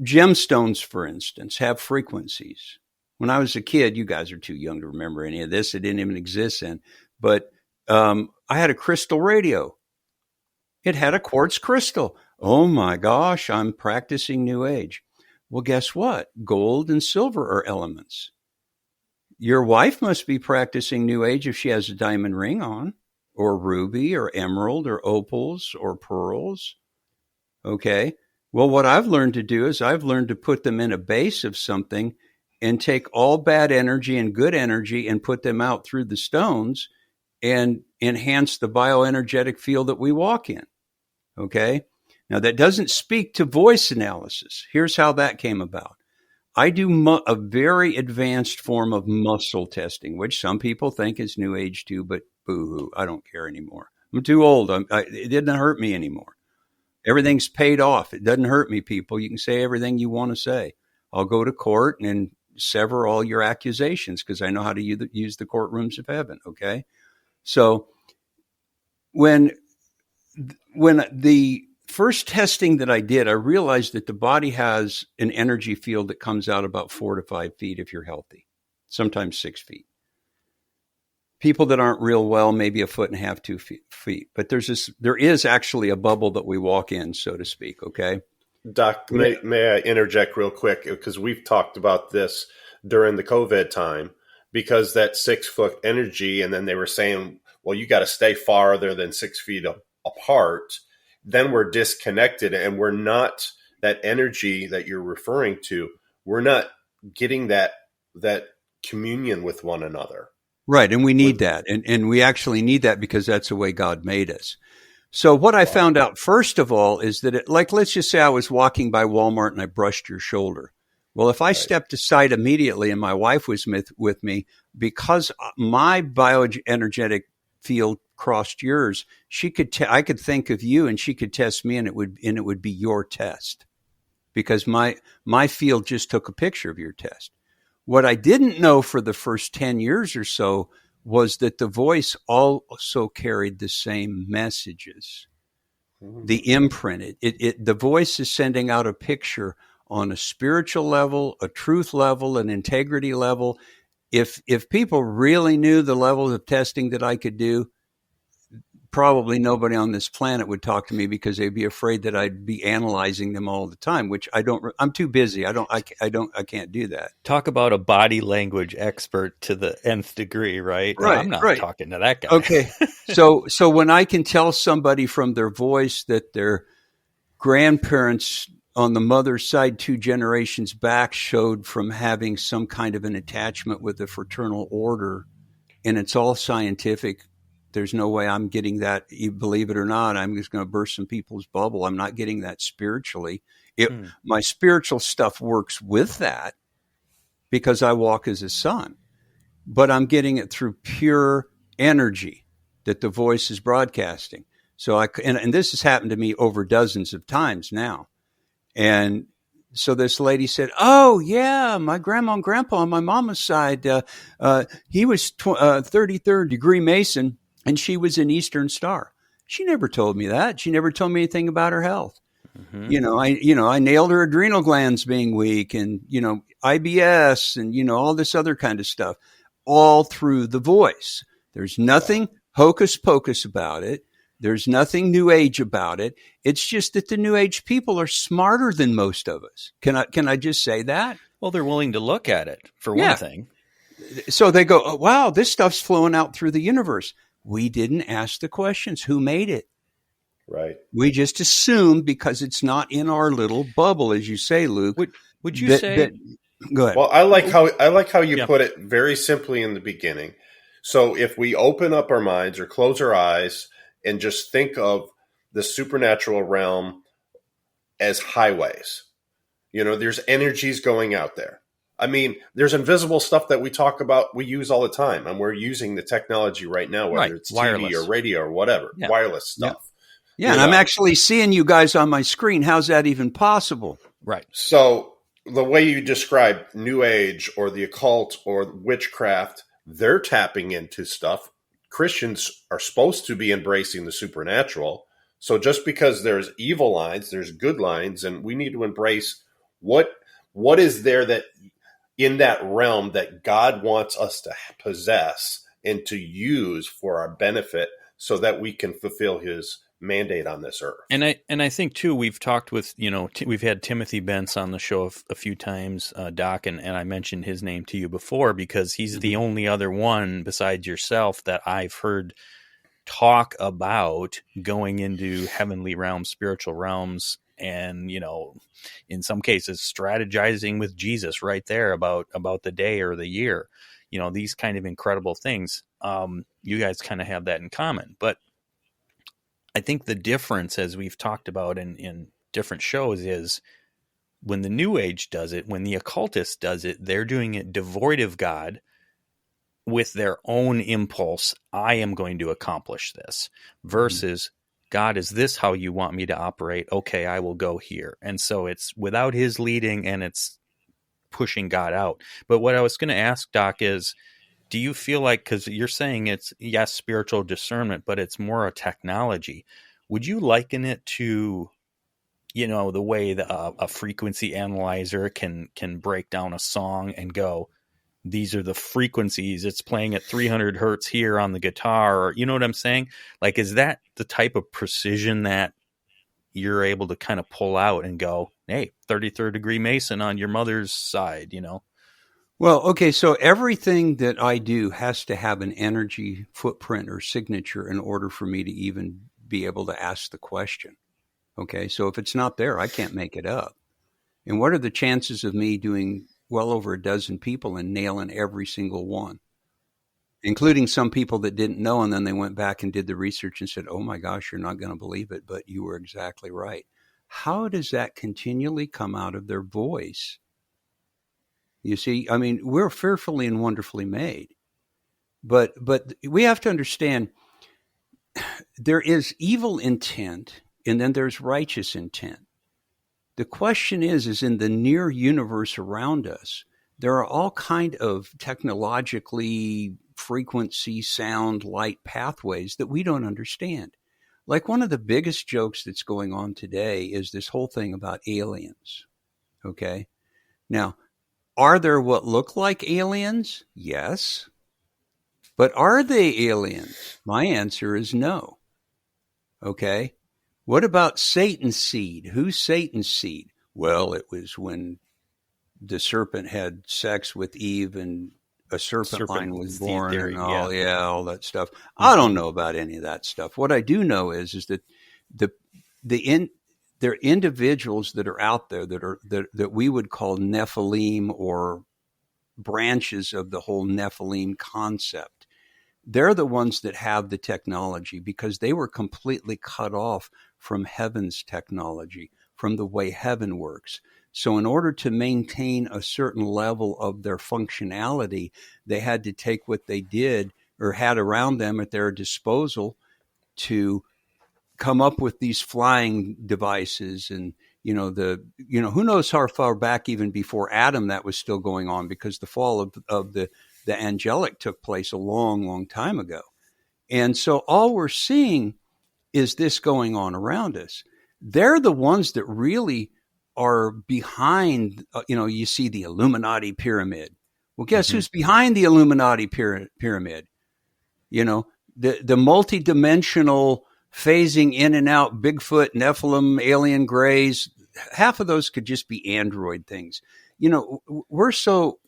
gemstones, for instance, have frequencies. When I was a kid, you guys are too young to remember any of this. It didn't even exist then. But I had a crystal radio. It had a quartz crystal. Oh my gosh, I'm practicing New Age. Well, guess what? Gold and silver are elements. Your wife must be practicing New Age if she has a diamond ring on, or ruby, or emerald, or opals, or pearls. Okay. Well, what I've learned to do is I've learned to put them in a base of something and take all bad energy and good energy and put them out through the stones and enhance the bioenergetic field that we walk in. Okay. Now, that doesn't speak to voice analysis. Here's how that came about. I do a very advanced form of muscle testing, which some people think is New Age too, but boo-hoo, I don't care anymore. I'm too old. It didn't hurt me anymore. Everything's paid off. It doesn't hurt me, people. You can say everything you want to say. I'll go to court and sever all your accusations because I know how to use the courtrooms of heaven, okay? So when the first testing that I did, I realized that the body has an energy field that comes out about 4 to 5 feet if you're healthy, sometimes 6 feet. People that aren't real well, maybe 1.5 to 2 feet. But there is actually a bubble that we walk in, so to speak, okay? Doc, may I interject real quick? Because we've talked about this during the COVID time, because that 6 foot energy, and then they were saying, well, you got to stay farther than 6 feet apart. Then we're disconnected, and we're not, that energy that you're referring to, we're not getting that communion with one another. Right. And we need that. And we actually need that because that's the way God made us. So what I found out, first of all, is that let's just say I was walking by Walmart and I brushed your shoulder. Well, if I stepped aside immediately and my wife was with me, because my bioenergetic field crossed yours, I could think of you and she could test me and it would be your test because my field just took a picture of your test. What I didn't know for the first 10 years or so was that the voice also carried the same messages. The imprint, the voice is sending out a picture on a spiritual level, a truth level, an integrity level. If people really knew the levels of testing that I could do, probably nobody on this planet would talk to me because they'd be afraid that I'd be analyzing them all the time, which I'm too busy. I can't do that. Talk about a body language expert to the nth degree, right? Right. I'm not talking to that guy. Okay. So when I can tell somebody from their voice that their grandparents on the mother's side 2 generations back showed from having some kind of an attachment with the fraternal order, and it's all scientific, there's no way I'm getting that. You believe it or not, I'm just going to burst some people's bubble. I'm not getting that spiritually. My spiritual stuff works with that because I walk as a son, but I'm getting it through pure energy that the voice is broadcasting. So and this has happened to me over dozens of times now. And so this lady said, oh, yeah, my grandma and grandpa on my mama's side, he was 33rd degree Mason. And she was an Eastern Star. She never told me that. She never told me anything about her health. Mm-hmm. I nailed her adrenal glands being weak and, IBS and, all this other kind of stuff, all through the voice. There's nothing hocus pocus about it. There's nothing New Age about it. It's just that the New Age people are smarter than most of us. Can I just say that? Well, they're willing to look at it, for one thing. So they go, oh, wow, this stuff's flowing out through the universe. We didn't ask the questions. Who made it? Right. We just assumed because it's not in our little bubble, as you say, Luke. Would you say? Go ahead. Well, I like how you put it very simply in the beginning. So if we open up our minds or close our eyes and just think of the supernatural realm as highways, there's energies going out there. I mean, there's invisible stuff that we talk about, we use all the time, and we're using the technology right now, whether it's wireless. TV or radio or whatever, wireless stuff. Yeah, and I'm actually seeing you guys on my screen. How's that even possible? Right. So the way you describe New Age or the occult or witchcraft, they're tapping into stuff. Christians are supposed to be embracing the supernatural. So just because there's evil lines, there's good lines, and we need to embrace what is there that in that realm that God wants us to possess and to use for our benefit so that we can fulfill his mandate on this earth. And I think too, we've talked with, we've had Timothy Bentz on the show a few times, Doc, and I mentioned his name to you before because he's the only other one besides yourself that I've heard talk about going into heavenly realms, spiritual realms, and, in some cases strategizing with Jesus right there about the day or the year, these kind of incredible things. You guys kind of have that in common, but I think the difference, as we've talked about in different shows, is when the New Age does it, when the occultist does it, they're doing it devoid of God with their own impulse. I am going to accomplish this versus God, is this how you want me to operate? Okay, I will go here. And so it's without his leading and it's pushing God out. But what I was going to ask, Doc, is, do you feel like, because you're saying it's, yes, spiritual discernment, but it's more a technology. Would you liken it to, the way a frequency analyzer can break down a song and go, these are the frequencies, it's playing at 300 hertz here on the guitar, or, you know what I'm saying? Like, is that the type of precision that you're able to kind of pull out and go, hey, 33rd degree Mason on your mother's side, Well, okay, so everything that I do has to have an energy footprint or signature in order for me to even be able to ask the question. Okay, so if it's not there, I can't make it up. And what are the chances of me doing well over a dozen people and nailing every single one, including some people that didn't know, and then they went back and did the research and said, oh my gosh, you're not going to believe it, but you were exactly right. How does that continually come out of their voice? You see, I mean, we're fearfully and wonderfully made, but we have to understand there is evil intent and then there's righteous intent. The question is in the near universe around us, there are all kind of technologically frequency, sound, light pathways that we don't understand. Like one of the biggest jokes that's going on today is this whole thing about aliens. Okay. Now, are there what look like aliens? Yes. But are they aliens? My answer is no. Okay. What about Satan's seed? Who's Satan's seed? Well, it was when the serpent had sex with Eve and a serpent line was born theory, and all that stuff. Mm-hmm. I don't know about any of that stuff. What I do know is that there are individuals that are out there that we would call Nephilim or branches of the whole Nephilim concept. They're the ones that have the technology because they were completely cut off from heaven's technology, from the way heaven works. So in order to maintain a certain level of their functionality, they had to take what they did or had around them at their disposal to come up with these flying devices. And, who knows how far back even before Adam that was still going on, because the fall of the angelic took place a long, long time ago. And so all we're seeing is this going on around us. They're the ones that really are behind, you see the Illuminati pyramid. Well, guess who's behind the Illuminati pyramid? The multidimensional phasing in and out, Bigfoot, Nephilim, alien grays. Half of those could just be android things. We're so,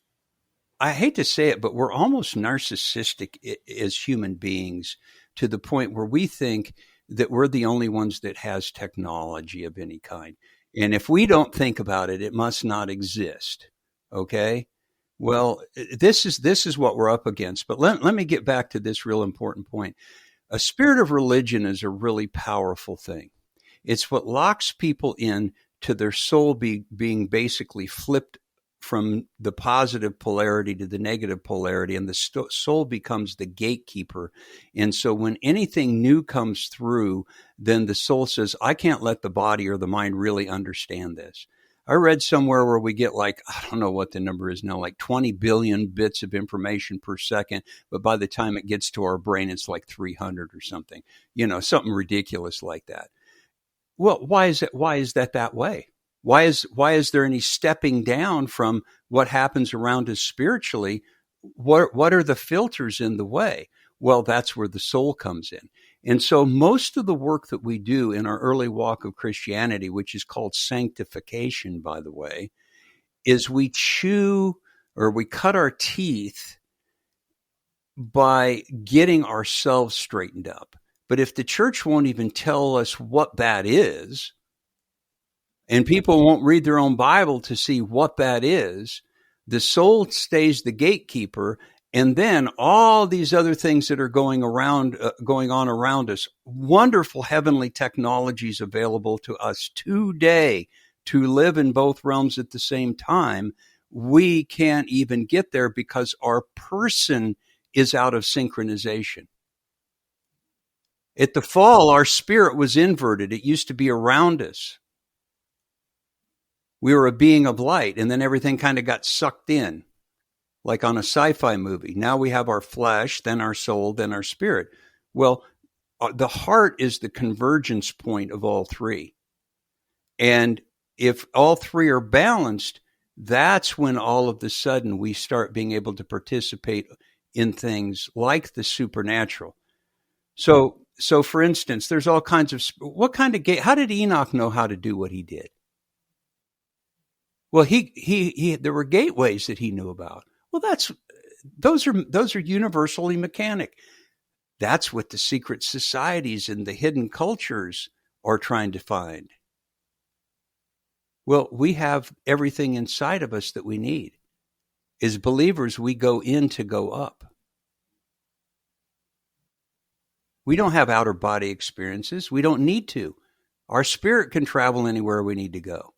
I hate to say it, but we're almost narcissistic as human beings to the point where we think that we're the only ones that has technology of any kind. And if we don't think about it, it must not exist. Okay. Well, this is what we're up against. But let me get back to this real important point. A spirit of religion is a really powerful thing. It's what locks people in to their soul being basically flipped from the positive polarity to the negative polarity, and the soul becomes the gatekeeper. And so when anything new comes through, then the soul says, I can't let the body or the mind really understand this. I read somewhere where we get I don't know what the number is now, 20 billion bits of information per second. But by the time it gets to our brain, it's 300 or something, something ridiculous like that. Well, why is that way? Why is there any stepping down from what happens around us spiritually? What are the filters in the way? Well, that's where the soul comes in. And so most of the work that we do in our early walk of Christianity, which is called sanctification, by the way, is we chew or we cut our teeth by getting ourselves straightened up. But if the church won't even tell us what that is, and people won't read their own Bible to see what that is, the soul stays the gatekeeper, and then all these other things that are going on around us, wonderful heavenly technologies available to us today to live in both realms at the same time, we can't even get there because our person is out of synchronization. At the fall, our spirit was inverted. It used to be around us. We were a being of light, and then everything kind of got sucked in, like on a sci-fi movie. Now we have our flesh, then our soul, then our spirit. Well, the heart is the convergence point of all three. And if all three are balanced, that's when all of a sudden we start being able to participate in things like the supernatural. So for instance, there's all kinds of, how did Enoch know how to do what he did? Well, there were gateways that he knew about. Well, those are universally mechanic. That's what the secret societies and the hidden cultures are trying to find. Well, we have everything inside of us that we need. As believers, we go in to go up. We don't have outer body experiences. We don't need to. Our spirit can travel anywhere we need to go.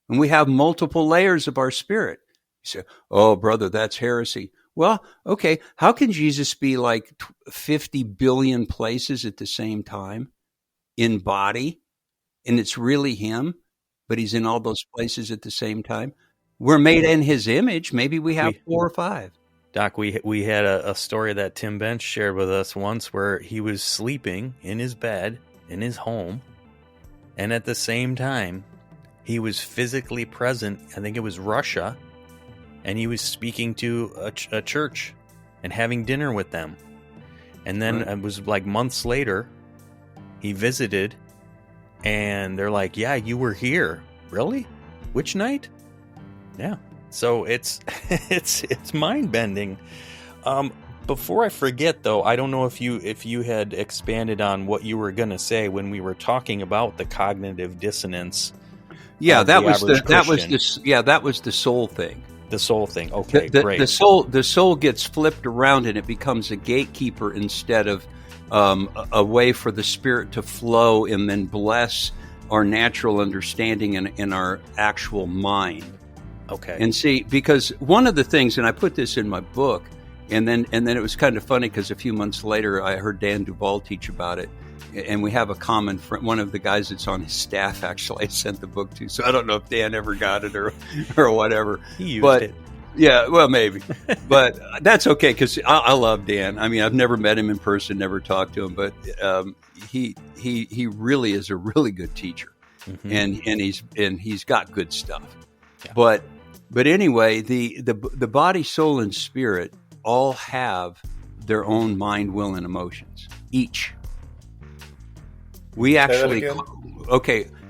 And we have multiple layers of our spirit. You say, oh, brother, that's heresy. Well, okay, how can Jesus be like 50 billion places at the same time in body? And it's really him, but he's in all those places at the same time? We're made in his image. Maybe we have 4 or 5. Doc, we had a story that Tim Bench shared with us once where he was sleeping in his bed, in his home, and at the same time, he was physically present. I think it was Russia, and he was speaking to a church and having dinner with them. And then it was like months later, he visited, and they're like, yeah, you were here. Really? Which night? Yeah. So it's mind-bending. Before I forget, though, I don't know if you had expanded on what you were going to say when we were talking about the cognitive dissonance. Yeah, that was the soul thing. The soul thing. Okay, great. The soul gets flipped around and it becomes a gatekeeper instead of a way for the spirit to flow and then bless our natural understanding in our actual mind. Okay. And see, because one of the things, and I put this in my book, and then it was kind of funny because a few months later I heard Dan Duvall teach about it. And we have a common friend, one of the guys that's on his staff, actually, I sent the book to. So I don't know if Dan ever got it or whatever. He used it. Yeah, well, maybe. But that's okay because I love Dan. I mean, I've never met him in person, never talked to him, but he really is a really good teacher, and he's got good stuff. Yeah. But anyway, the body, soul, and spirit all have their own mind, will, and emotions. Each. We actually,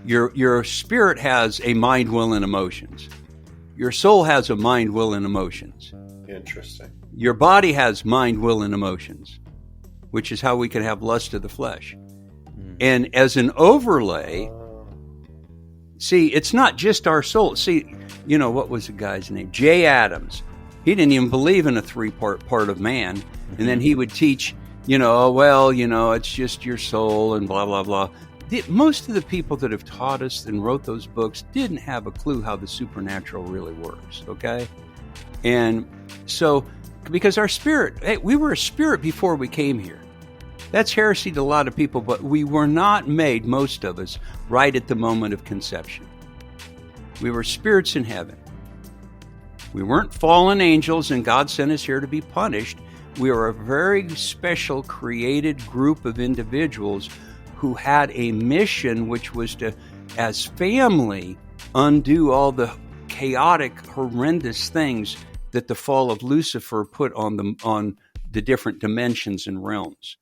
your spirit has a mind, will, and emotions. Your soul has a mind, will, and emotions. Interesting. Your body has mind, will, and emotions, which is how we can have lust of the flesh. And as an overlay, see, it's not just our soul. See, what was the guy's name? Jay Adams. He didn't even believe in a 3-part of man. And then he would teach, it's just your soul and blah, blah, blah. Most of the people that have taught us and wrote those books didn't have a clue how the supernatural really works, okay? And so, because our spirit, we were a spirit before we came here. That's heresy to a lot of people, but we were not made, most of us, right at the moment of conception. We were spirits in heaven. We weren't fallen angels and God sent us here to be punished. We were a very special created group of individuals who had a mission, which was to as family, undo all the chaotic, horrendous things that the fall of Lucifer put on the different dimensions and realms.